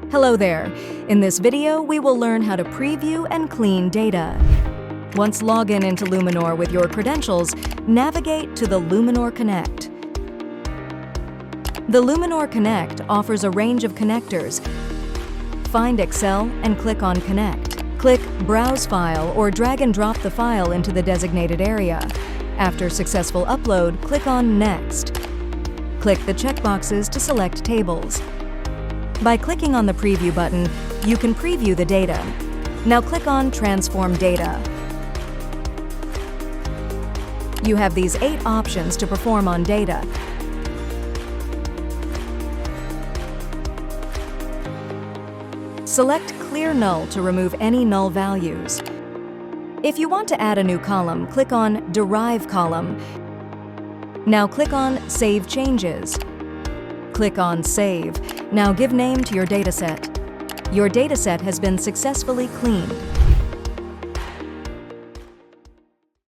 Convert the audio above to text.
Hello there. In this video, we will learn how to preview and clean data. Once login into Luminor with your credentials, navigate to the Luminor Connect. The Luminor Connect offers a range of connectors. Find Excel and click on Connect. Click Browse File or drag and drop the file into the designated area. After successful upload, click on Next. Click the checkboxes to select tables. By clicking on the Preview button, you can preview the data. Now click on Transform Data. You have these 8 options to perform on data. Select Clear Null to remove any null values. If you want to add a new column, click on Derive Column. Now click on Save Changes. Click on Save. Now give name to your dataset. Your dataset has been successfully cleaned.